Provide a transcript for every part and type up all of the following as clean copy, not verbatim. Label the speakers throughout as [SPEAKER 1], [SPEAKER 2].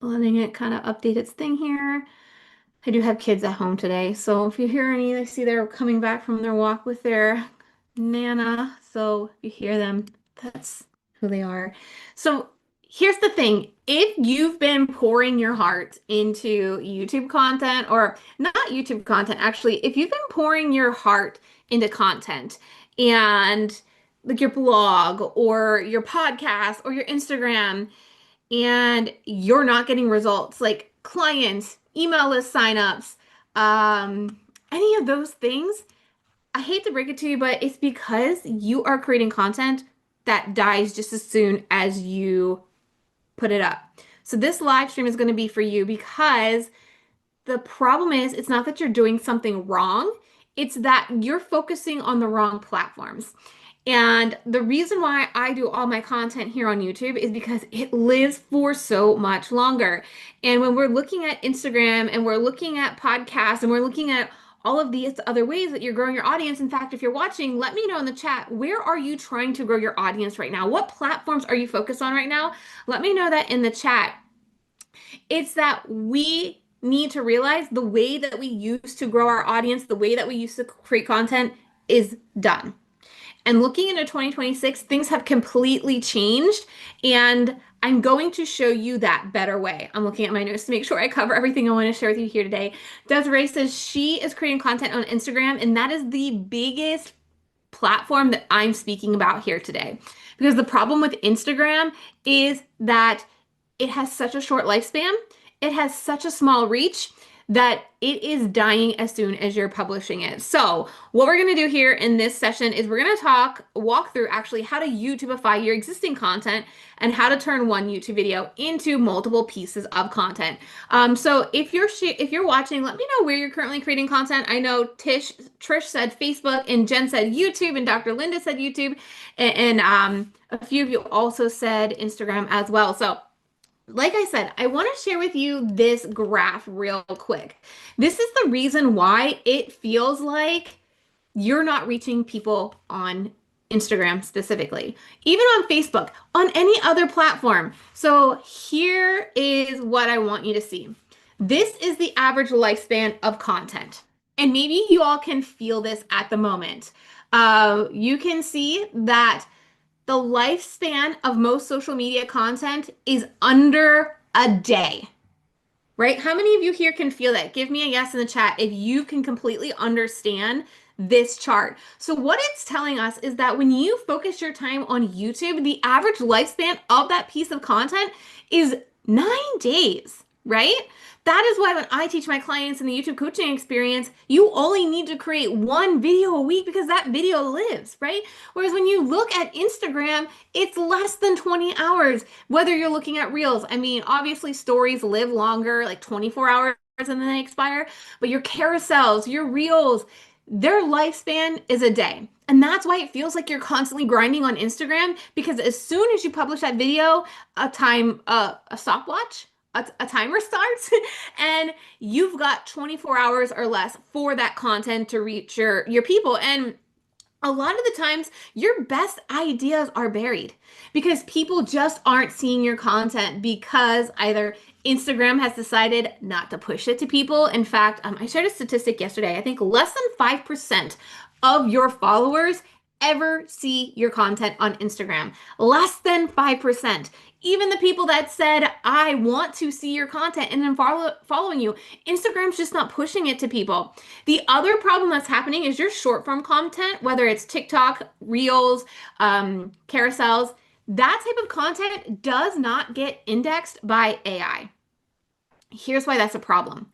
[SPEAKER 1] letting it kind of update its thing here. I do have kids at home today, so if you hear any, I see they're coming back from their walk with their Nana. So if you hear them, that's who they are. So here's the thing. If you've been pouring your heart into YouTube content, or not YouTube content, actually, if you've been pouring your heart into content and like your blog or your podcast or your Instagram, and you're not getting results like clients, email list signups, any of those things, I hate to break it to you, but it's because you are creating content that dies just as soon as you put it up. So this live stream is going to be for you because the problem is it's not that you're doing something wrong, it's that you're focusing on the wrong platforms. And the reason why I do all my content here on YouTube is because it lives for so much longer. And when we're looking at Instagram and we're looking at podcasts and we're looking at all of these other ways that you're growing your audience. In fact, if you're watching, let me know in the chat, where are you trying to grow your audience right now? What platforms are you focused on right now? Let me know that in the chat. It's that we need to realize the way that we used to grow our audience, the way that we used to create content is done. And looking into 2026, things have completely changed. And I'm going to show you that better way. I'm looking at my notes to make sure I cover everything I want to share with you here today. Desiree says she is creating content on Instagram, and that is the biggest platform that I'm speaking about here today. Because the problem with Instagram is that it has such a short lifespan, it has such a small reach that it is dying as soon as you're publishing it. So what we're going to do here in this session is we're going to walk through actually how to YouTubeify your existing content and how to turn one YouTube video into multiple pieces of content. So if you're watching, let me know where you're currently creating content. I know Trish said Facebook, and Jen said YouTube, and Dr. Linda said YouTube, and a few of you also said Instagram as well. So like I said, I want to share with you this graph real quick. This is the reason why it feels like you're not reaching people on Instagram specifically, even on Facebook, on any other platform. So here is what I want you to see. This is the average lifespan of content. And maybe you all can feel this at the moment. You can see that the lifespan of most social media content is under a day, right? How many of you here can feel that? Give me a yes in the chat if you can completely understand this chart. So what it's telling us is that when you focus your time on YouTube, the average lifespan of that piece of content is 9 days, right? That is why when I teach my clients in the YouTube coaching experience, you only need to create one video a week because that video lives, right? Whereas when you look at Instagram, it's less than 20 hours, whether you're looking at Reels. I mean, obviously stories live longer, like 24 hours and then they expire, but your carousels, your Reels, their lifespan is a day. And that's why it feels like you're constantly grinding on Instagram, because as soon as you publish that video, a stopwatch, a timer starts and you've got 24 hours or less for that content to reach your people. And a lot of the times your best ideas are buried because people just aren't seeing your content because either Instagram has decided not to push it to people. In fact, I shared a statistic yesterday. I think less than 5% of your followers ever see your content on Instagram. Less than 5%. Even the people that said, I want to see your content and then following you, Instagram's just not pushing it to people. The other problem that's happening is your short form content, whether it's TikTok, Reels, carousels, that type of content does not get indexed by AI. Here's why that's a problem.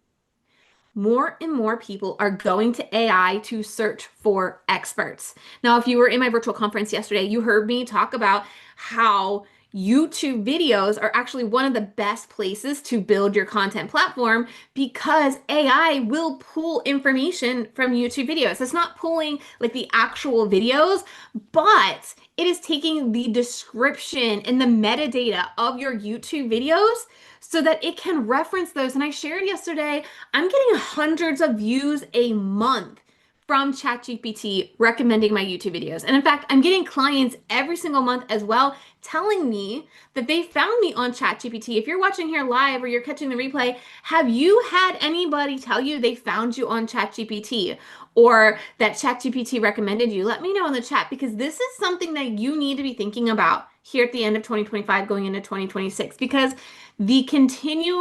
[SPEAKER 1] More and more people are going to AI to search for experts. Now, if you were in my virtual conference yesterday, you heard me talk about how YouTube videos are actually one of the best places to build your content platform because AI will pull information from YouTube videos. It's not pulling like the actual videos, but it is taking the description and the metadata of your YouTube videos so that it can reference those. And I shared yesterday, I'm getting hundreds of views a month from ChatGPT recommending my YouTube videos. And in fact, I'm getting clients every single month as well telling me that they found me on ChatGPT. If you're watching here live or you're catching the replay, have you had anybody tell you they found you on ChatGPT or that ChatGPT recommended you? Let me know in the chat because this is something that you need to be thinking about here at the end of 2025 going into 2026 because the continue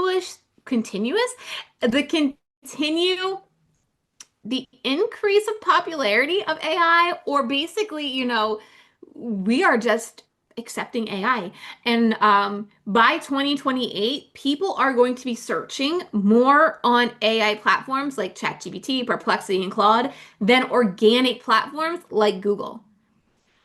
[SPEAKER 1] the increase of popularity of AI, or basically, we are just accepting AI. And by 2028, people are going to be searching more on AI platforms like ChatGPT, Perplexity, and Claude than organic platforms like Google.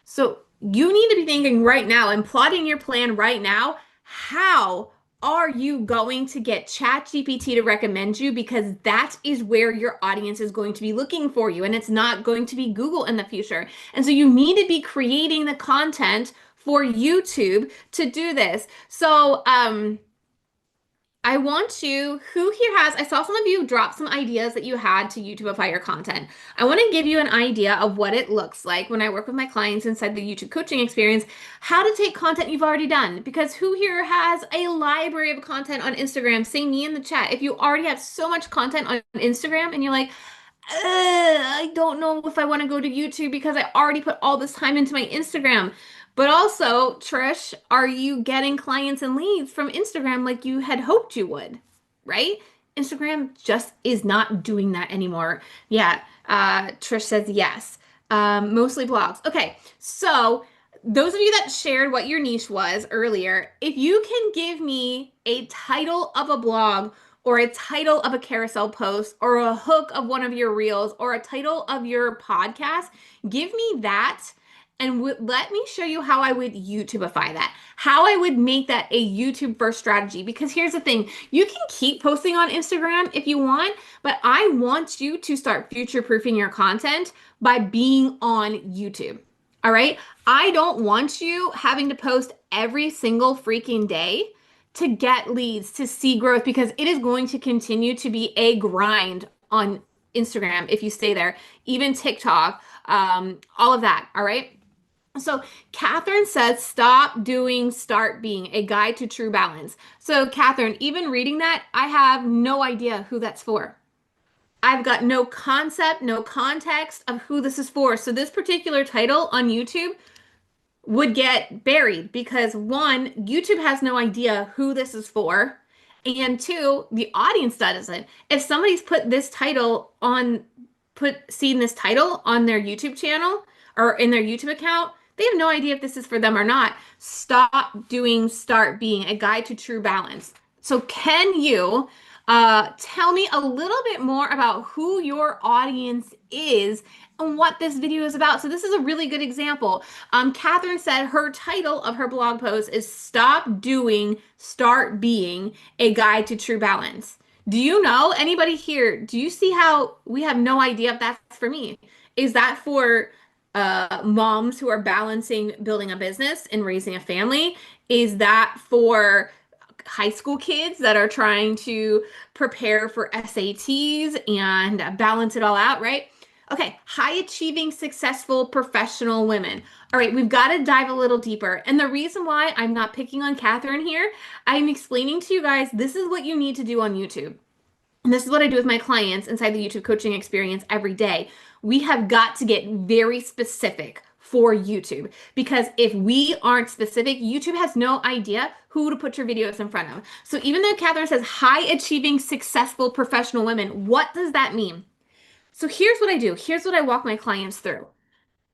[SPEAKER 1] So you need to be thinking right now and plotting your plan right now. How are you going to get ChatGPT to recommend you? Because that is where your audience is going to be looking for you, and it's not going to be Google in the future. And so you need to be creating the content for YouTube to do this. So, I want to, who here has, I saw some of you drop some ideas that you had to YouTubeify your content. I want to give you an idea of what it looks like when I work with my clients inside the YouTube coaching experience, how to take content you've already done. Because who here has a library of content on Instagram? Say me in the chat. If you already have so much content on Instagram and you're like, I don't know if I want to go to YouTube because I already put all this time into my Instagram. But also, Trish, are you getting clients and leads from Instagram like you had hoped you would? Right? Instagram just is not doing that anymore. Yeah, Trish says yes. Mostly blogs. Okay, so those of you that shared what your niche was earlier, if you can give me a title of a blog or a title of a carousel post or a hook of one of your reels or a title of your podcast, give me that and let me show you how I would YouTubeify that, how I would make that a YouTube first strategy. Because here's the thing, you can keep posting on Instagram if you want, but I want you to start future proofing your content by being on YouTube. All right. I don't want you having to post every single freaking day to get leads, to see growth, because it is going to continue to be a grind on Instagram if you stay there, even TikTok, all of that. All right. So Catherine says, stop doing, start being, a guide to true balance. So Catherine, even reading that, I have no idea who that's for. I've got no concept, no context of who this is for. So this particular title on YouTube would get buried because one, YouTube has no idea who this is for. And two, the audience doesn't. If somebody's put this title on, seen this title on their YouTube channel or in their YouTube account, they have no idea if this is for them or not. Stop doing, start being, a guide to true balance. So can you tell me a little bit more about who your audience is and what this video is about? So this is a really good example. Catherine said her title of her blog post is Stop Doing, Start Being, a Guide to True Balance. Do you know, anybody here, do you see how we have no idea if that's for me? Is that for moms who are balancing building a business and raising a family? Is that for high school kids that are trying to prepare for SATs and balance it all out, right? Okay, high achieving, successful, professional women. All right, we've got to dive a little deeper. And the reason why I'm not picking on Catherine here, I'm explaining to you guys, this is what you need to do on YouTube. And this is what I do with my clients inside the YouTube coaching experience every day. We have got to get very specific for YouTube, because if we aren't specific, YouTube has no idea who to put your videos in front of. So even though Catherine says high achieving, successful, professional women, what does that mean? So here's what I do. Here's what I walk my clients through.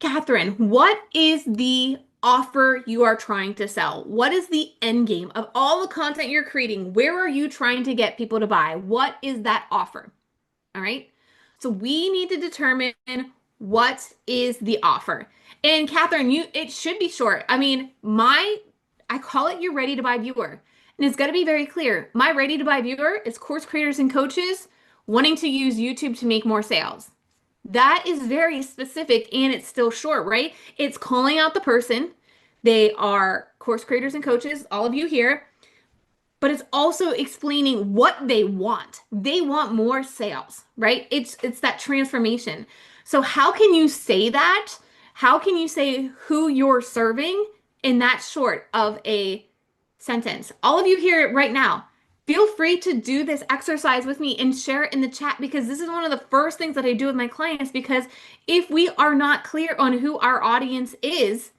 [SPEAKER 1] Catherine, what is the offer you are trying to sell? What is the end game of all the content you're creating? Where are you trying to get people to buy? What is that offer? All right. So we need to determine what is the offer. And Catherine, it should be short. I mean, I call it your ready to buy viewer. And it's got to be very clear. My ready to buy viewer is course creators and coaches wanting to use YouTube to make more sales. That is very specific and it's still short, right? It's calling out the person. They are course creators and coaches, all of you here. but it's also explaining what they want. They want more sales, right? It's that transformation. So how can you say that? How can you say who you're serving in that short of a sentence? All of you here right now, feel free to do this exercise with me and share it in the chat, because this is one of the first things that I do with my clients, because if we are not clear on who our audience is,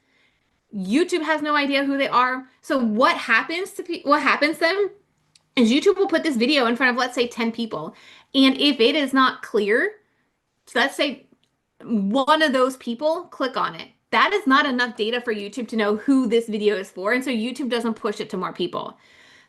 [SPEAKER 1] YouTube has no idea who they are. So what happens to what happens then is YouTube will put this video in front of, let's say, 10 people. And if it is not clear, so let's say one of those people click on it. That is not enough data for YouTube to know who this video is for. And so YouTube doesn't push it to more people.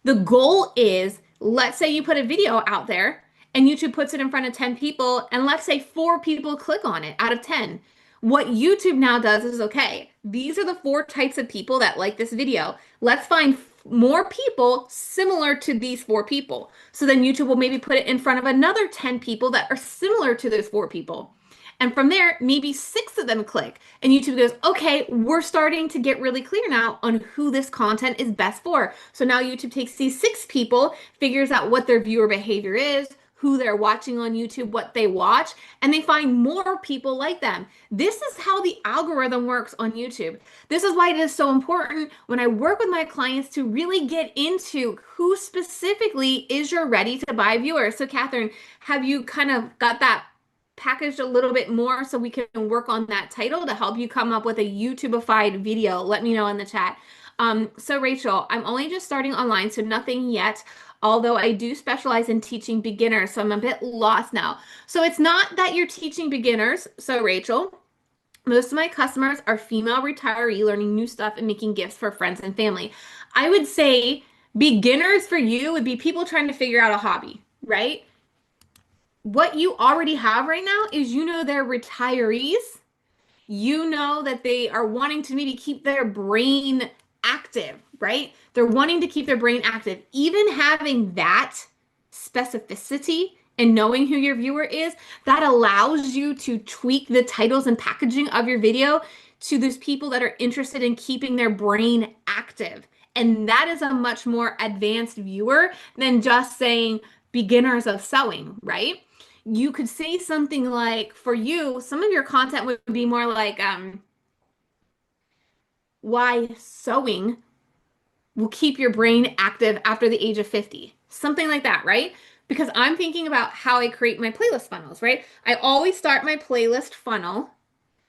[SPEAKER 1] The goal is, let's say you put a video out there and YouTube puts it in front of 10 people, and let's say 4 people click on it out of 10. What YouTube now does is, okay, these are the 4 types of people that like this video. Let's find more people similar to these 4 people. So then YouTube will maybe put it in front of another 10 people that are similar to those 4 people. And from there, maybe 6 of them click. And YouTube goes, okay, we're starting to get really clear now on who this content is best for. So now YouTube takes these 6 people, figures out what their viewer behavior is, who they're watching on YouTube, what they watch, and they find more people like them. This is how the algorithm works on YouTube. This is why it is so important when I work with my clients to really get into who specifically is your ready to buy viewer. So Catherine, have you kind of got that packaged a little bit more so we can work on that title to help you come up with a YouTubeified video? Let me know in the chat. So Rachel, I'm only just starting online, so nothing yet, although I do specialize in teaching beginners, so I'm a bit lost now. So it's not that you're teaching beginners. So Rachel, most of my customers are female retiree learning new stuff and making gifts for friends and family. I would say beginners for you would be people trying to figure out a hobby, right? What you already have right now is, they're retirees. You know that they are wanting to maybe keep their brain active, right? They're wanting to keep their brain active. Even having that specificity and knowing who your viewer is, that allows you to tweak the titles and packaging of your video to those people that are interested in keeping their brain active. And that is a much more advanced viewer than just saying beginners of sewing, right? You could say something like, for you, some of your content would be more like, why sewing will keep your brain active after the age of 50. Something like that, right? Because I'm thinking about how I create my playlist funnels, right? I always start my playlist funnel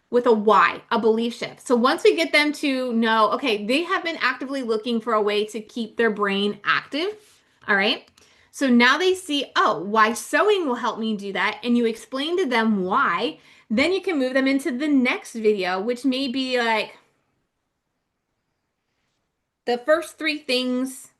[SPEAKER 1] with a why, a belief shift. So once we get them to know, okay, they have been actively looking for a way to keep their brain active, all right? So now they see, oh, why sewing will help me do that, and you explain to them why, then you can move them into the next video, which may be like the first 3 things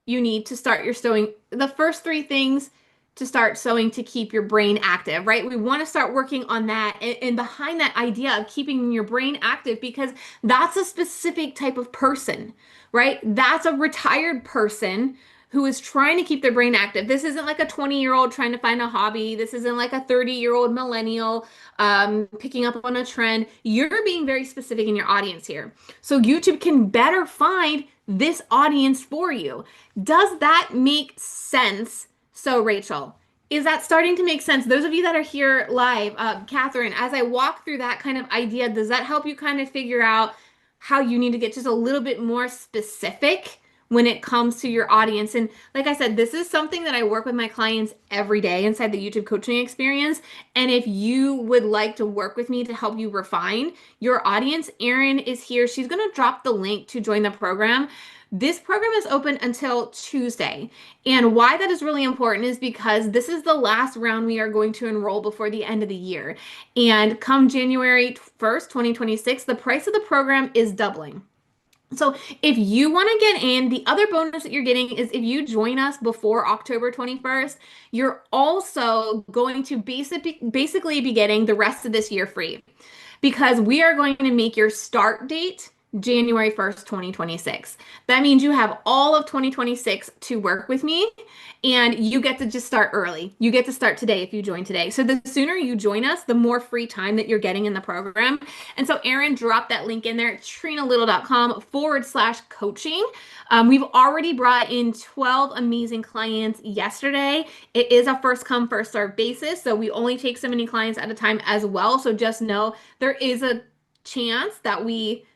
[SPEAKER 1] you need to start your sewing, the first 3 things to start sewing to keep your brain active, right? We want to start working on that and behind that idea of keeping your brain active, because that's a specific type of person, right? That's a retired person who is trying to keep their brain active. This isn't like a 20-year-old trying to find a hobby. This isn't like a 30-year-old millennial picking up on a trend. You're being very specific in your audience here. So YouTube can better find this audience for you. Does that make sense? So Rachel, is that starting to make sense? Those of you that are here live, Catherine, as I walk through that kind of idea, does that help you kind of figure out how you need to get just a little bit more specific when it comes to your audience? And like I said, this is something that I work with my clients every day inside the YouTube coaching experience. And if you would like to work with me to help you refine your audience, Erin is here. She's going to drop the link to join the program. This program is open until Tuesday. And why that is really important is because this is the last round we are going to enroll before the end of the year. And come January 1st, 2026, the price of the program is doubling. So if you want to get in, the other bonus that you're getting is if you join us before October 21st, you're also going to basically be getting the rest of this year free, because we are going to make your start date January 1st, 2026. That means you have all of 2026 to work with me, and you get to just start early. You get to start today if you join today. So the sooner you join us, the more free time that you're getting in the program. And so Erin dropped that link in there at trenalittle.com/coaching. We've already brought in 12 amazing clients yesterday. It is a first come, first serve basis. So we only take so many clients at a time as well. So just know there is a chance that we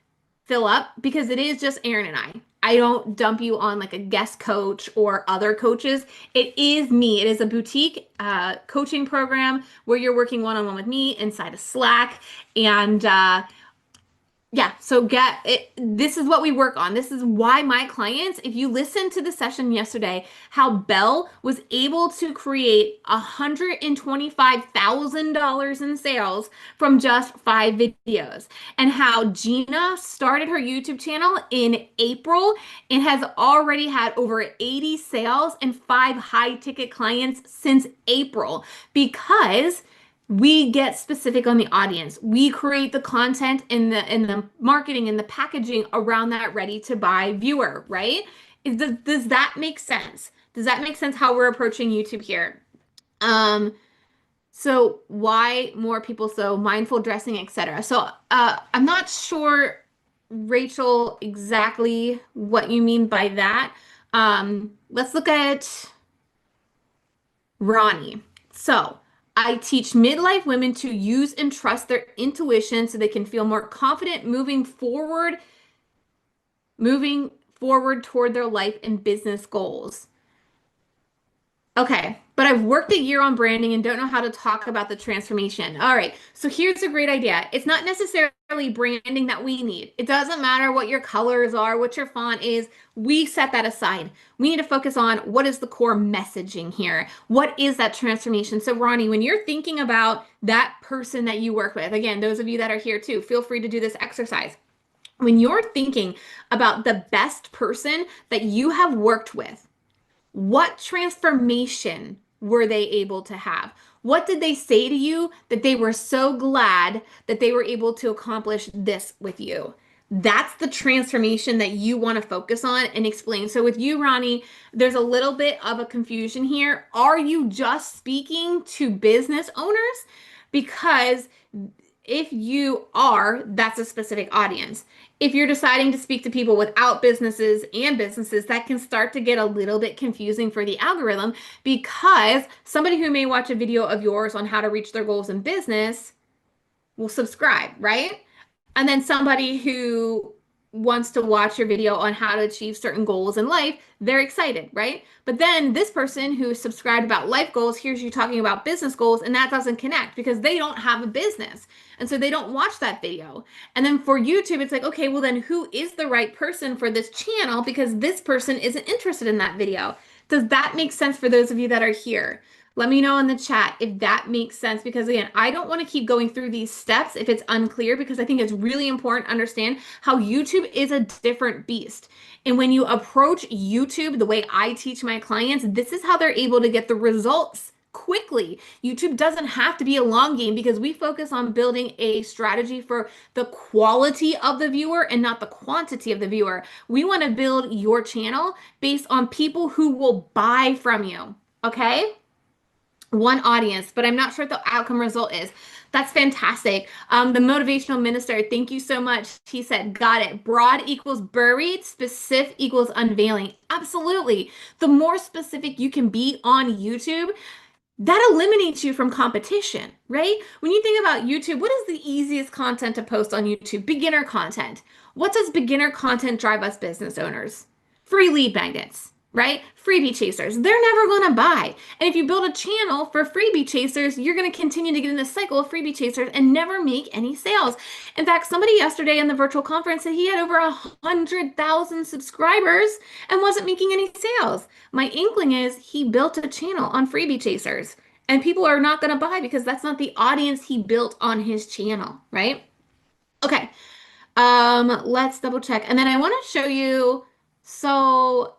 [SPEAKER 1] fill up because it is just Erin and I. I don't dump you on like a guest coach or other coaches. It is me. It is a boutique coaching program where you're working one-on-one with me inside of Slack. And yeah, so get it. This is what we work on. This is why my clients, if you listen to the session yesterday, how Belle was able to create $125,000 in sales from just 5 videos, and how Gina started her YouTube channel in April and has already had over 80 sales and 5 high-ticket clients since April because we get specific on the audience. We create the content and the marketing and the packaging around that ready to buy viewer, right? Does that make sense? Does that make sense how we're approaching YouTube here? So why more people so mindful dressing, etc. So I'm not sure, Rachel, exactly what you mean by that. Let's look at Ronnie. So I teach midlife women to use and trust their intuition so they can feel more confident moving forward toward their life and business goals. Okay, but I've worked a year on branding and don't know how to talk about the transformation. All right, so here's a great idea. It's not necessarily branding that we need. It doesn't matter what your colors are, what your font is. We set that aside. We need to focus on what is the core messaging here. What is that transformation? So Ronnie, when you're thinking about that person that you work with, again, those of you that are here too, feel free to do this exercise. When you're thinking about the best person that you have worked with, what transformation were they able to have? What did they say to you that they were so glad that they were able to accomplish this with you? That's the transformation that you want to focus on and explain. So with you, Ronnie, there's a little bit of a confusion here. Are you just speaking to business owners? Because if you are, that's a specific audience. If you're deciding to speak to people without businesses and businesses, that can start to get a little bit confusing for the algorithm because somebody who may watch a video of yours on how to reach their goals in business will subscribe, right? And then somebody who wants to watch your video on how to achieve certain goals in life, they're excited, right? But then this person who subscribed about life goals hears you talking about business goals, and that doesn't connect because they don't have a business. And so they don't watch that video. And then for YouTube, it's like, okay, well then who is the right person for this channel because this person isn't interested in that video. Does that make sense for those of you that are here? Let me know in the chat if that makes sense because again, I don't want to keep going through these steps if it's unclear because I think it's really important to understand how YouTube is a different beast. And when you approach YouTube the way I teach my clients, this is how they're able to get the results quickly. YouTube doesn't have to be a long game because we focus on building a strategy for the quality of the viewer and not the quantity of the viewer. We want to build your channel based on people who will buy from you, okay? One audience, but I'm not sure what the outcome result is. That's fantastic. The motivational minister, thank you so much. He said, got it. Broad equals buried, specific equals unveiling. Absolutely. The more specific you can be on YouTube, that eliminates you from competition, right? When you think about YouTube, what is the easiest content to post on YouTube? Beginner content. What does beginner content drive us business owners? Free lead magnets, right? Freebie chasers. They're never going to buy. And if you build a channel for freebie chasers, you're going to continue to get in this cycle of freebie chasers and never make any sales. In fact, somebody yesterday in the virtual conference said he had over 100,000 subscribers and wasn't making any sales. My inkling is he built a channel on freebie chasers and people are not going to buy because that's not the audience he built on his channel, right? Okay. Let's double check. And then I want to show you, so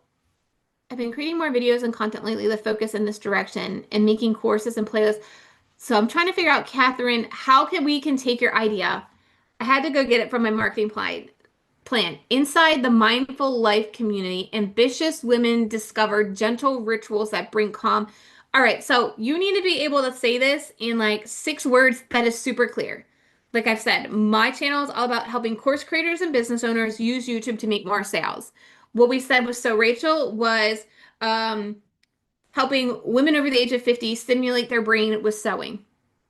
[SPEAKER 1] I've been creating more videos and content lately that focus in this direction and making courses and playlists. So I'm trying to figure out, Catherine, how can we take your idea? I had to go get it from my marketing client. plan. Inside the mindful life community, ambitious women discover gentle rituals that bring calm. All right, so you need to be able to say this in like 6 words that is super clear. Like I've said, my channel is all about helping course creators and business owners use YouTube to make more sales. What we said with So Rachel was um, helping women over the age of 50 stimulate their brain with sewing,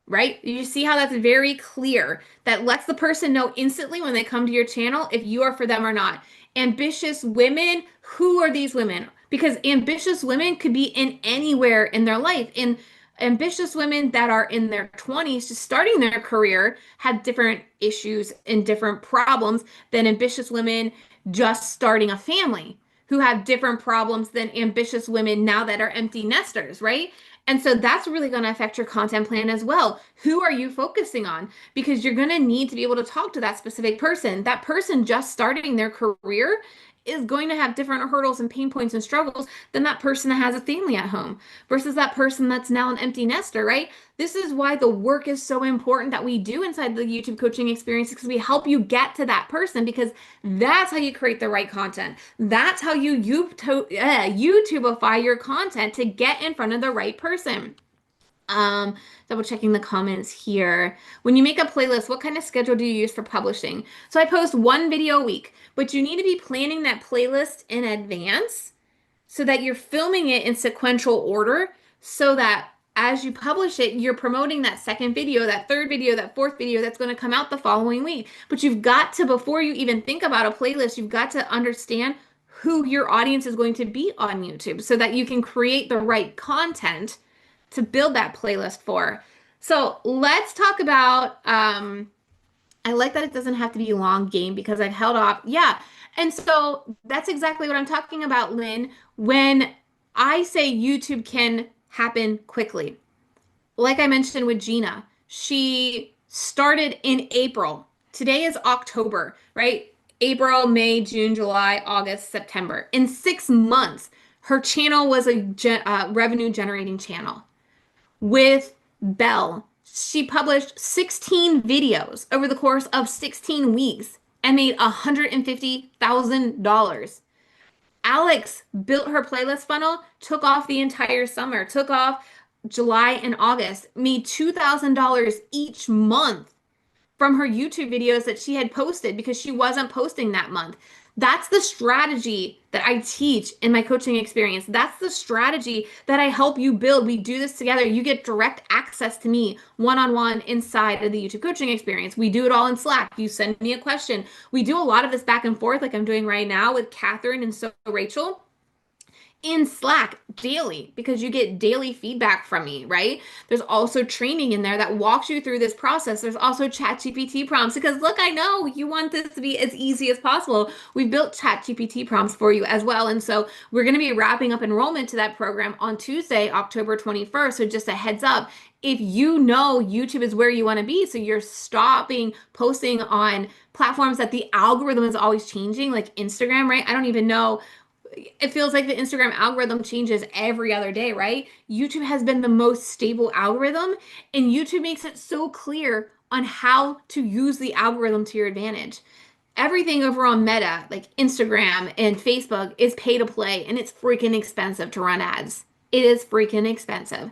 [SPEAKER 1] right? You see how that's very clear. That lets the person know instantly when they come to your channel if you are for them or not. Ambitious women, who are these women? Because ambitious women could be in anywhere in their life. And ambitious women that are in their 20s, just starting their career, have different issues and different problems than ambitious women just starting a family, who have different problems than ambitious women now that are empty nesters, right? And so that's really going to affect your content plan as well. Who are you focusing on? Because you're going to need to be able to talk to that specific person. That person just starting their career is going to have different hurdles and pain points and struggles than that person that has a family at home versus that person that's now an empty nester, right? This is why the work is so important that we do inside the YouTube coaching experience, because we help you get to that person, because that's how you create the right content. That's how you YouTubeify your content to get in front of the right person. Um, Double checking the comments here. When you make a playlist, what kind of schedule do you use for publishing? So I post 1 video a week, but you need to be planning that playlist in advance so that you're filming it in sequential order so that as you publish it, you're promoting that second video, that third video, that fourth video that's going to come out the following week. But you've got to, before you even think about a playlist, you've got to understand who your audience is going to be on YouTube so that you can create the right content to build that playlist for. So let's talk about, I like that it doesn't have to be a long game because I've held off. Yeah. And so that's exactly what I'm talking about, Lynn, when I say YouTube can happen quickly. Like I mentioned with Gina, she started in April. Today is October, right? April, May, June, July, August, September. In 6 months, her channel was a revenue generating channel. With Belle, she published 16 videos over the course of 16 weeks and made $150,000. Alex built her playlist funnel, took off the entire summer, took off July and August, made $2,000 each month from her YouTube videos that she had posted because she wasn't posting that month. That's the strategy that I teach in my coaching experience. That's the strategy that I help you build. We do this together. You get direct access to me one-on-one inside of the YouTube coaching experience. We do it all in Slack. You send me a question. We do a lot of this back and forth like I'm doing right now with Catherine and So Rachel in Slack daily because you get daily feedback from me, right? There's also training in there that walks you through this process. There's also ChatGPT prompts because look, I know you want this to be as easy as possible. We've built ChatGPT prompts for you as well. And so we're going to be wrapping up enrollment to that program on Tuesday, October 21st. So just a heads up, if you know YouTube is where you want to be, so you're stopping posting on platforms that the algorithm is always changing, like Instagram, right? I don't even know, it feels like the Instagram algorithm changes every other day, right? YouTube has been the most stable algorithm, and YouTube makes it so clear on how to use the algorithm to your advantage. Everything over on Meta, like Instagram and Facebook, is pay to play, and it's freaking expensive to run ads. It is freaking expensive.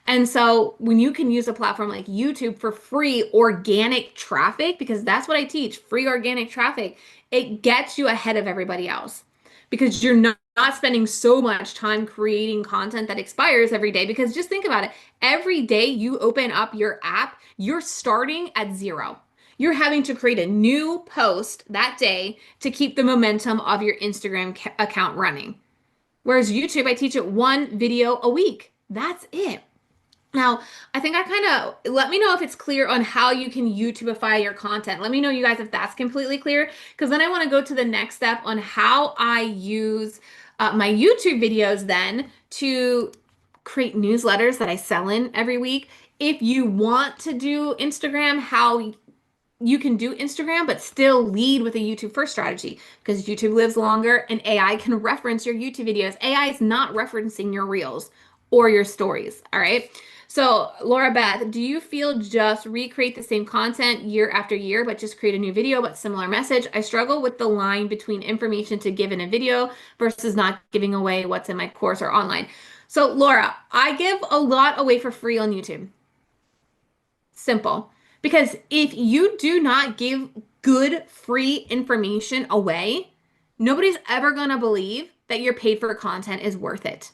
[SPEAKER 1] And so when you can use a platform like YouTube for free organic traffic, because that's what I teach, free organic traffic, it gets you ahead of everybody else because you're not spending so much time creating content that expires every day. Because just think about it. Every day you open up your app, you're starting at zero. You're having to create a new post that day to keep the momentum of your Instagram account running. Whereas YouTube, I teach it 1 video a week. That's it. Now, I think I kind of, let me know if it's clear on how you can YouTubeify your content. Let me know, you guys, if that's completely clear, because then I want to go to the next step on how I use my YouTube videos then to create newsletters that I sell in every week. If you want to do Instagram, how you can do Instagram, but still lead with a YouTube first strategy because YouTube lives longer and AI can reference your YouTube videos. AI is not referencing your reels. or your stories. All right. So, Laura Beth, do you feel just recreate the same content year after year, but just create a new video, but similar message? I struggle with the line between information to give in a video versus not giving away what's in my course or online. So, Laura, I give a lot away for free on YouTube. Simple. Because if you do not give good free information away, nobody's ever going to believe that your paid for content is worth it.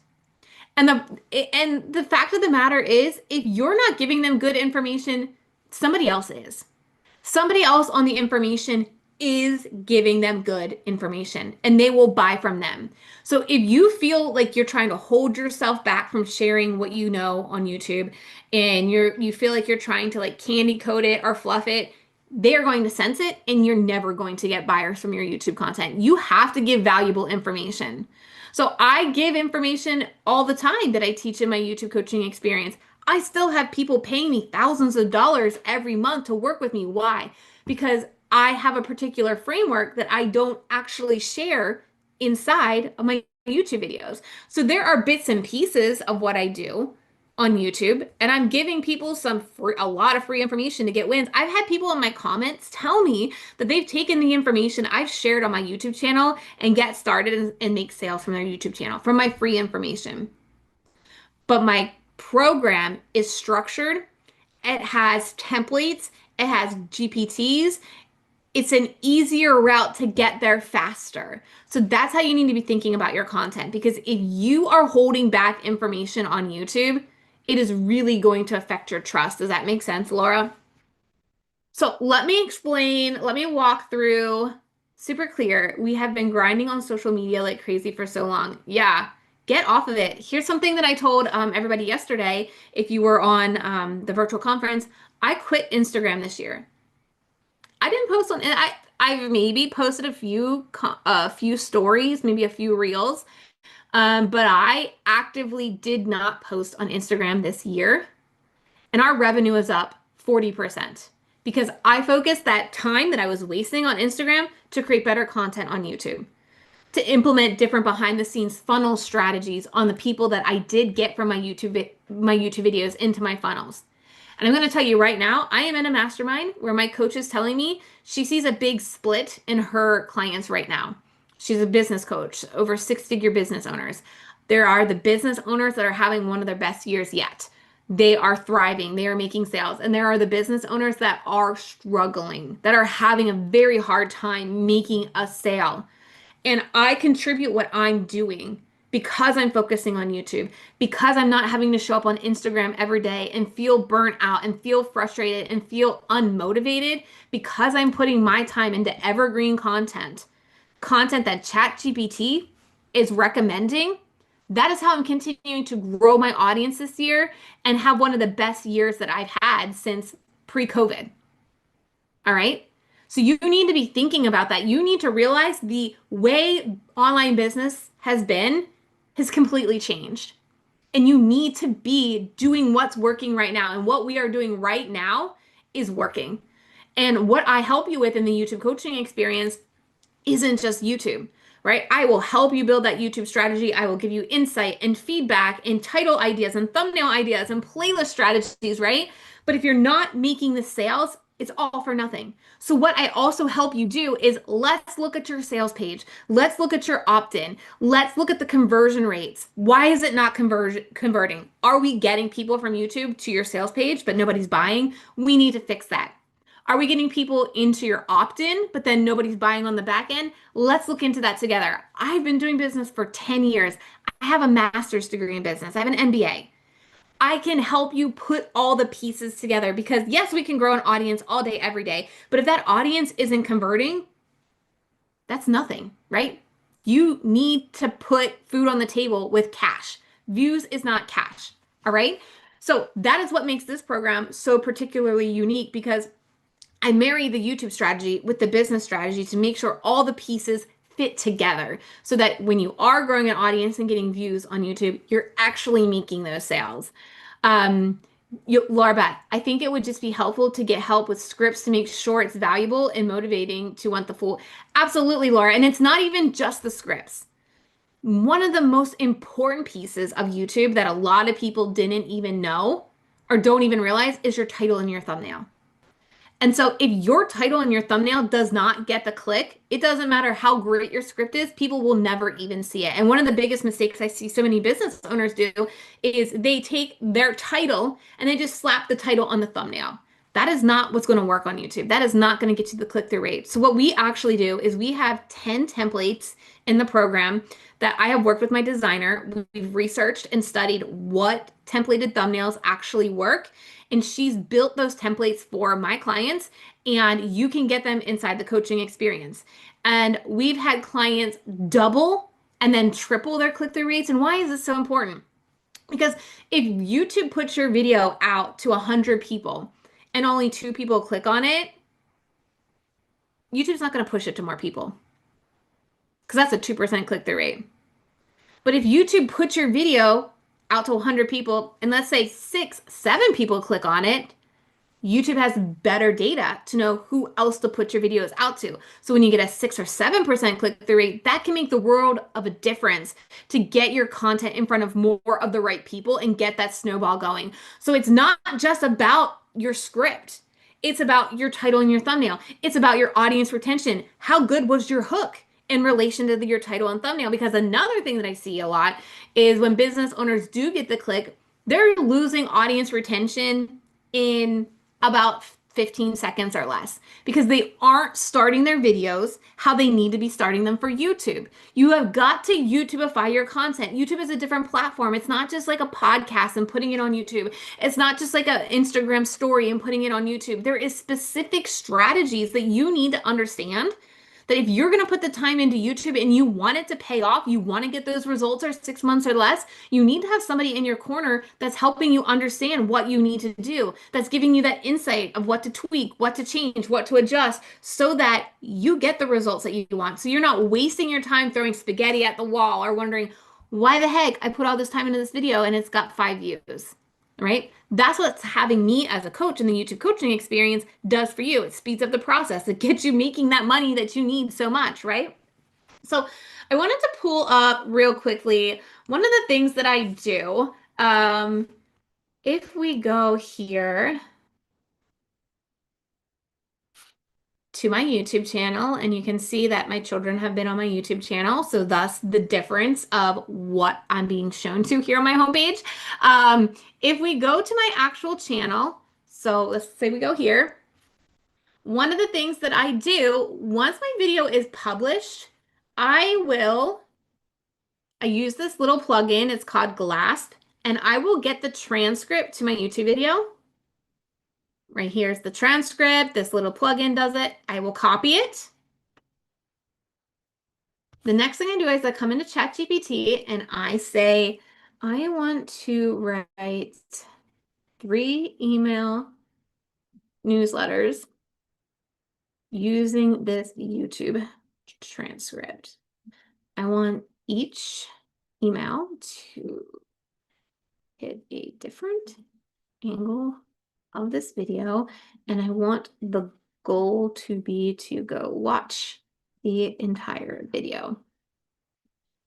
[SPEAKER 1] And the fact of the matter is, if you're not giving them good information, somebody else is. Somebody else on the information is giving them good information and they will buy from them. So if you feel like you're trying to hold yourself back from sharing what you know on YouTube and you feel like you're trying to like candy coat it or fluff it, they are going to sense it and you're never going to get buyers from your YouTube content. You have to give valuable information. So I give information all the time that I teach in my YouTube coaching experience. I still have people paying me thousands of dollars every month to work with me. Why? Because I have a particular framework that I don't actually share inside of my YouTube videos. So there are bits and pieces of what I do on YouTube, and I'm giving people a lot of free information to get wins. I've had people in my comments tell me that they've taken the information I've shared on my YouTube channel and get started and make sales from their YouTube channel from my free information. But my program is structured. It has templates. It has GPTs. It's an easier route to get there faster. So that's how you need to be thinking about your content. Because if you are holding back information on YouTube, it is really going to affect your trust. Does that make sense, Laura? So let me explain, let me walk through super clear. We have been grinding on social media like crazy for so long. Yeah, get off of it. Here's something that I told everybody yesterday. If you were on the virtual conference, I quit Instagram this year. I didn't post on, I maybe posted a few stories, maybe a few reels, but I actively did not post on Instagram this year. And our revenue is up 40% because I focused that time that I was wasting on Instagram to create better content on YouTube, to implement different behind the scenes funnel strategies on the people that I did get from my YouTube videos into my funnels. And I'm going to tell you right now, I am in a mastermind where my coach is telling me she sees a big split in her clients right now. She's a business coach, over six-figure business owners. There are the business owners that are having one of their best years yet. They are thriving, they are making sales. And there are the business owners that are struggling, that are having a very hard time making a sale. And I contribute what I'm doing because I'm focusing on YouTube, because I'm not having to show up on Instagram every day and feel burnt out and feel frustrated and feel unmotivated, because I'm putting my time into evergreen content that ChatGPT is recommending. That is how I'm continuing to grow my audience this year and have one of the best years that I've had since pre-COVID. All right. So you need to be thinking about that. You need to realize the way online business has completely changed. And you need to be doing what's working right now. And what we are doing right now is working. And what I help you with in the YouTube coaching experience isn't just YouTube, right? I will help you build that YouTube strategy. I will give you insight and feedback and title ideas and thumbnail ideas and playlist strategies, right? But if you're not making the sales, it's all for nothing. So what I also help you do is let's look at your sales page. Let's look at your opt-in. Let's look at the conversion rates. Why is it not converting? Are we getting people from YouTube to your sales page, but nobody's buying? We need to fix that. Are we getting people into your opt-in, but then nobody's buying on the back end? Let's look into that together. I've been doing business for 10 years. I have a master's degree in business. I have an MBA. I can help you put all the pieces together because yes, we can grow an audience all day, every day. But if that audience isn't converting, that's nothing, right? You need to put food on the table with cash. Views is not cash. All right. So that is what makes this program so particularly unique, because I marry the YouTube strategy with the business strategy to make sure all the pieces fit together so that when you are growing an audience and getting views on YouTube, you're actually making those sales. Laura Beth, I think it would just be helpful to get help with scripts to make sure it's valuable and motivating to want the full. Absolutely, Laura. And it's not even just the scripts. One of the most important pieces of YouTube that a lot of people didn't even know or don't even realize is your title and your thumbnail. And so if your title and your thumbnail does not get the click, it doesn't matter how great your script is, people will never even see it. And one of the biggest mistakes I see so many business owners do is they take their title and they just slap the title on the thumbnail. That is not what's going to work on YouTube. That is not going to get you the click-through rate. So what we actually do is we have 10 templates in the program that I have worked with my designer. We've researched and studied what templated thumbnails actually work, and she's built those templates for my clients, and you can get them inside the coaching experience. And we've had clients double and then triple their click-through rates. And why is this so important? Because if YouTube puts your video out to 100 people and only 2 people click on it, YouTube's not going to push it to more people because that's a 2% click-through rate. But if YouTube puts your video out to 100 people and let's say 6, 7 people click on it, YouTube has better data to know who else to put your videos out to. So when you get a 6 or 7% click-through rate, that can make the world of a difference to get your content in front of more of the right people and get that snowball going. So it's not just about your script. It's about your title and your thumbnail. It's about your audience retention. How good was your hook in relation to your title and thumbnail? Because another thing that I see a lot is when business owners do get the click, they're losing audience retention in about 15 seconds or less because they aren't starting their videos how they need to be starting them for YouTube. You have got to YouTubeify your content. YouTube is a different platform. It's not just like a podcast and putting it on YouTube. It's not just like an Instagram story and putting it on YouTube. There is specific strategies that you need to understand, that if you're going to put the time into YouTube and you want it to pay off, you want to get those results or 6 months or less, you need to have somebody in your corner that's helping you understand what you need to do, that's giving you that insight of what to tweak, what to change, what to adjust, so that you get the results that you want. So you're not wasting your time throwing spaghetti at the wall or wondering, why the heck I put all this time into this video and it's got 5 views. Right? That's what having me as a coach in the YouTube coaching experience does for you. It speeds up the process. It gets you making that money that you need so much, right? So I wanted to pull up real quickly one of the things that I do. If we go here to my YouTube channel, and you can see that my children have been on my YouTube channel, so thus the difference of what I'm being shown to here on my homepage. If we go to my actual channel, so let's say we go here, one of the things that I do once my video is published, I use this little plugin, it's called Glasp, and I will get the transcript to my YouTube video. Right here's the transcript. This little plugin does it. I will copy it. The next thing I do is I come into ChatGPT and I say, I want to write 3 email newsletters using this YouTube transcript. I want each email to hit a different angle of this video, and I want the goal to be to go watch the entire video.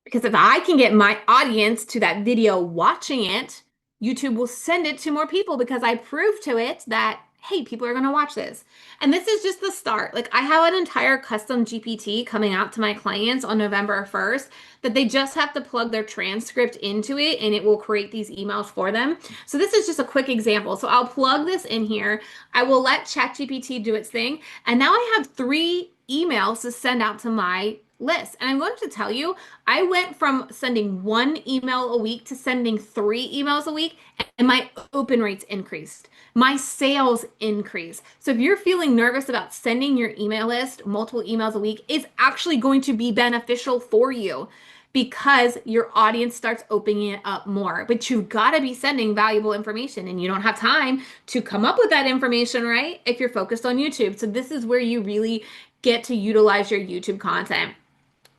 [SPEAKER 1] Because if I can get my audience to that video watching it, YouTube will send it to more people because I proved to it that, hey, people are going to watch this. And this is just the start. Like I have an entire custom GPT coming out to my clients on November 1st that they just have to plug their transcript into it and it will create these emails for them. So this is just a quick example. So I'll plug this in here. I will let ChatGPT do its thing. And now I have 3 emails to send out to my list. And I'm going to tell you, I went from sending 1 email a week to sending 3 emails a week, and my open rates increased. My sales increased. So if you're feeling nervous about sending your email list multiple emails a week, it's actually going to be beneficial for you because your audience starts opening it up more. But you've got to be sending valuable information, and you don't have time to come up with that information, right? If you're focused on YouTube. So this is where you really get to utilize your YouTube content.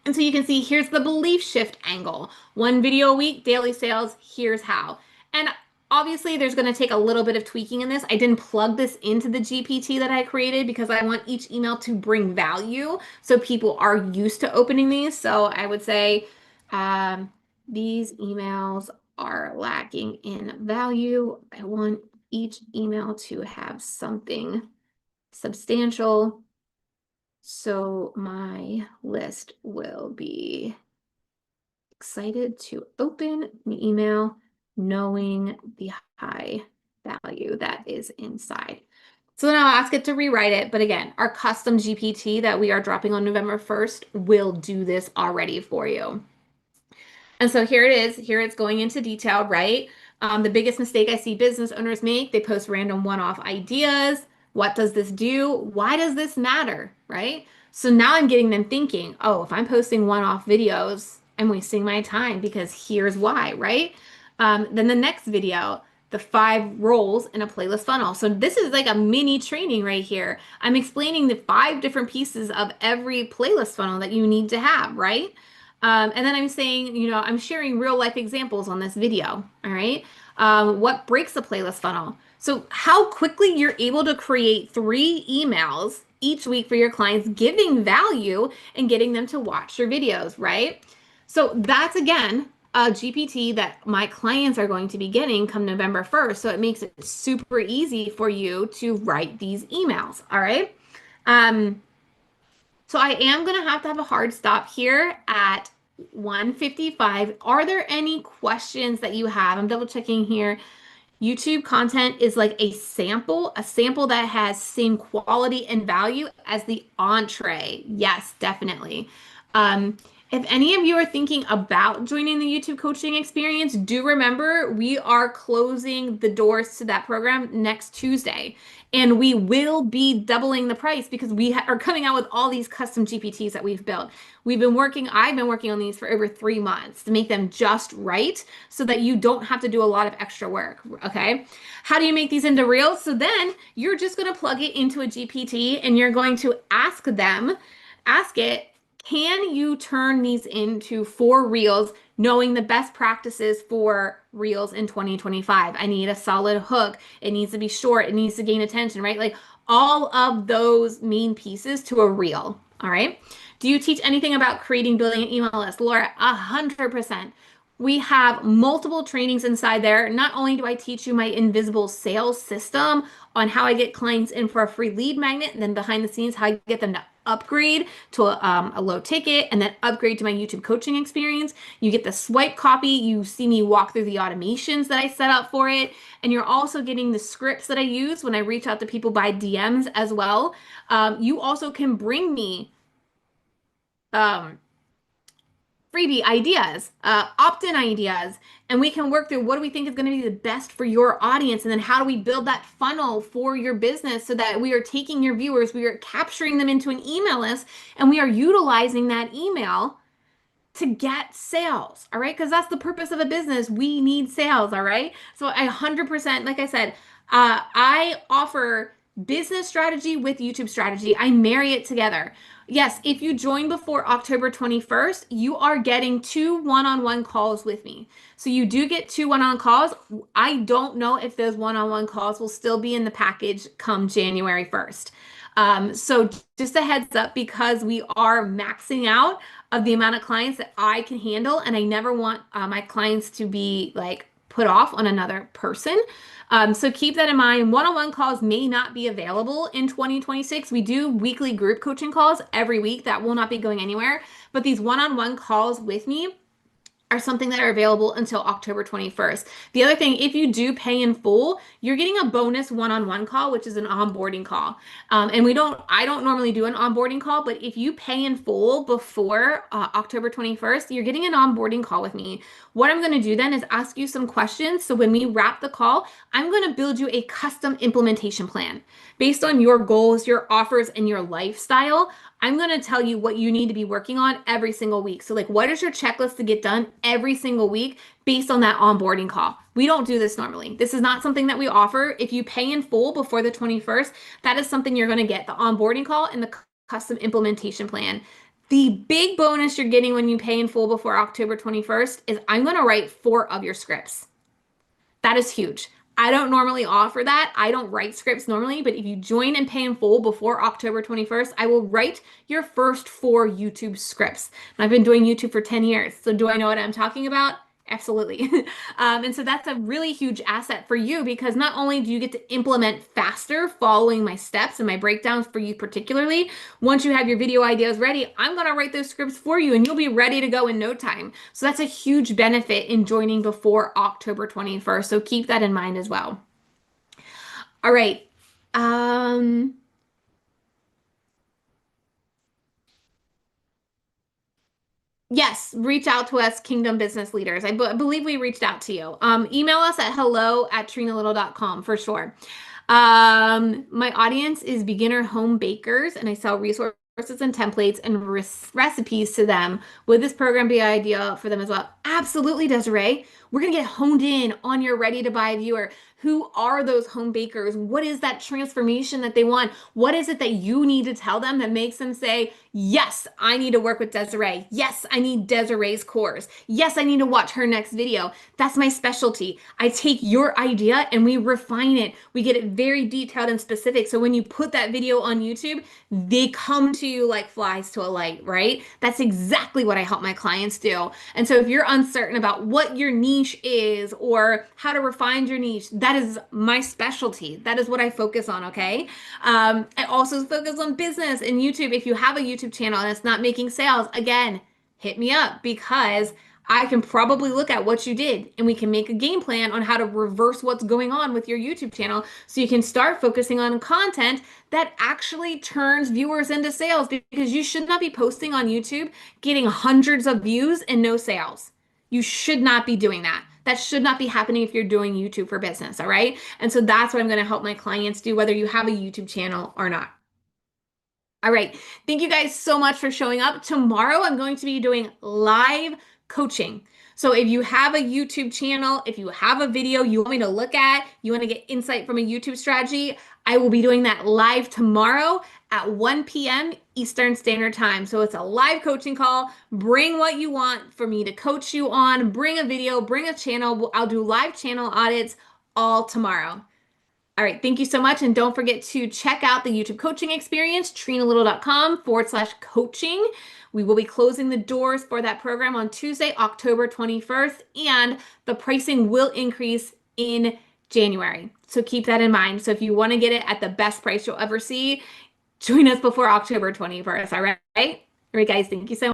[SPEAKER 1] And so you can see here's the belief shift angle. 1 video a week, daily sales, here's how. And obviously there's going to take a little bit of tweaking in this. I didn't plug this into the GPT that I created because I want each email to bring value so people are used to opening these. So I would say Um, these emails are lacking in value. I want each email to have something substantial. So my list will be excited to open the email knowing the high value that is inside. So then I'll ask it to rewrite it. But again, our custom GPT that we are dropping on November 1st will do this already for you. And so here it is. Here it's going into detail, right? The biggest mistake I see business owners make, they post random one-off ideas. What does this do? Why does this matter, right? So now I'm getting them thinking, oh, if I'm posting one-off videos, I'm wasting my time because here's why, right? Then the next video, the 5 roles in a playlist funnel. So this is like a mini training right here. I'm explaining the 5 different pieces of every playlist funnel that you need to have, right? And then I'm saying, I'm sharing real life examples on this video. All right. What breaks a playlist funnel? So how quickly you're able to create 3 emails each week for your clients, giving value and getting them to watch your videos, right? So that's again a GPT that my clients are going to be getting come November 1st. So it makes it super easy for you to write these emails. All right. Um, so I am going to have a hard stop here at 1:55. Are there any questions that you have? I'm double checking here. YouTube content is like a sample that has same quality and value as the entree. Yes, definitely. Um, if any of you are thinking about joining the YouTube coaching experience, do remember we are closing the doors to that program next Tuesday. And we will be doubling the price because we are coming out with all these custom GPTs that we've built. I've been working on these for over 3 months to make them just right so that you don't have to do a lot of extra work. Okay. How do you make these into reels? So then you're just going to plug it into a GPT and you're going to ask it, can you turn these into 4 reels, knowing the best practices for reels in 2025? I need a solid hook. It needs to be short. It needs to gain attention, right? Like all of those main pieces to a reel. All right. Do you teach anything about creating, building an email list? Laura, 100%. We have multiple trainings inside there. Not only do I teach you my invisible sales system on how I get clients in for a free lead magnet, and then behind the scenes, how I get them to upgrade to a low ticket and then upgrade to my YouTube coaching experience. You get the swipe copy. You see me walk through the automations that I set up for it. And you're also getting the scripts that I use when I reach out to people by DMs as well. You also can bring me um, freebie ideas, opt-in ideas, and we can work through what do we think is going to be the best for your audience, and then how do we build that funnel for your business so that we are taking your viewers, we are capturing them into an email list, and we are utilizing that email to get sales, all right? Because that's the purpose of a business. We need sales, all right? So I 100%, like I said, I offer business strategy with YouTube strategy. I marry it together. Yes, if you join before October 21st, you are getting 2 one-on-one calls with me. So you do get 2 one-on calls. I don't know if those one-on-one calls will still be in the package come January 1st. So just a heads up because we are maxing out of the amount of clients that I can handle, and I never want my clients to be like put off on another person. So keep that in mind. One-on-one calls may not be available in 2026. We do weekly group coaching calls every week that will not be going anywhere, but these one-on-one calls with me are something that are available until October 21st. The other thing, if you do pay in full, you're getting a bonus one-on-one call, which is an onboarding call. And I don't normally do an onboarding call, but if you pay in full before October 21st, you're getting an onboarding call with me. What I'm going to do then is ask you some questions. So when we wrap the call, I'm going to build you a custom implementation plan based on your goals, your offers, and your lifestyle. I'm going to tell you what you need to be working on every single week. So like, what is your checklist to get done every single week based on that onboarding call? We don't do this normally. This is not something that we offer. If you pay in full before the 21st, that is something you're going to get, the onboarding call and the custom implementation plan. The big bonus you're getting when you pay in full before October 21st is I'm going to write 4 of your scripts. That is huge. I don't normally offer that. I don't write scripts normally, but if you join and pay in full before October 21st, I will write your first 4 YouTube scripts. And I've been doing YouTube for 10 years. So do I know what I'm talking about? Absolutely. And so that's a really huge asset for you because not only do you get to implement faster following my steps and my breakdowns for you particularly, once you have your video ideas ready, I'm going to write those scripts for you and you'll be ready to go in no time. So that's a huge benefit in joining before October 21st. So keep that in mind as well. All right. Um, Yes, reach out to us, Kingdom Business Leaders. I believe we reached out to you. Email us at hello@trinalittle.com for sure. My audience is beginner home bakers, and I sell resources and templates and recipes to them. Would this program be ideal for them as well? Absolutely, Desiree. We're going to get honed in on your ready to buy viewer. Who are those home bakers? What is that transformation that they want? What is it that you need to tell them that makes them say, yes, I need to work with Desiree. Yes, I need Desiree's course. Yes, I need to watch her next video. That's my specialty. I take your idea and we refine it. We get it very detailed and specific. So when you put that video on YouTube, they come to you like flies to a light, right? That's exactly what I help my clients do. And so if you're uncertain about what your niche is or how to refine your niche, that is my specialty. That is what I focus on, okay? I also focus on business and YouTube. If you have a YouTube channel and it's not making sales, again, hit me up because I can probably look at what you did and we can make a game plan on how to reverse what's going on with your YouTube channel so you can start focusing on content that actually turns viewers into sales because you should not be posting on YouTube, getting hundreds of views and no sales. You should not be doing that. That should not be happening if you're doing YouTube for business, all right? And so that's what I'm going to help my clients do, whether you have a YouTube channel or not. All right. Thank you guys so much for showing up. Tomorrow, I'm going to be doing live coaching. So if you have a YouTube channel, if you have a video you want me to look at, you want to get insight from a YouTube strategy, I will be doing that live tomorrow at 1 p.m. Eastern Standard Time. So it's a live coaching call. Bring what you want for me to coach you on. Bring a video, bring a channel. I'll do live channel audits all tomorrow. All right, thank you so much. And don't forget to check out the YouTube coaching experience, trinalittle.com/coaching. We will be closing the doors for that program on Tuesday, October 21st, and the pricing will increase in January. So keep that in mind. So if you want to get it at the best price you'll ever see, join us before October 21st. All right. All right, guys, thank you so much.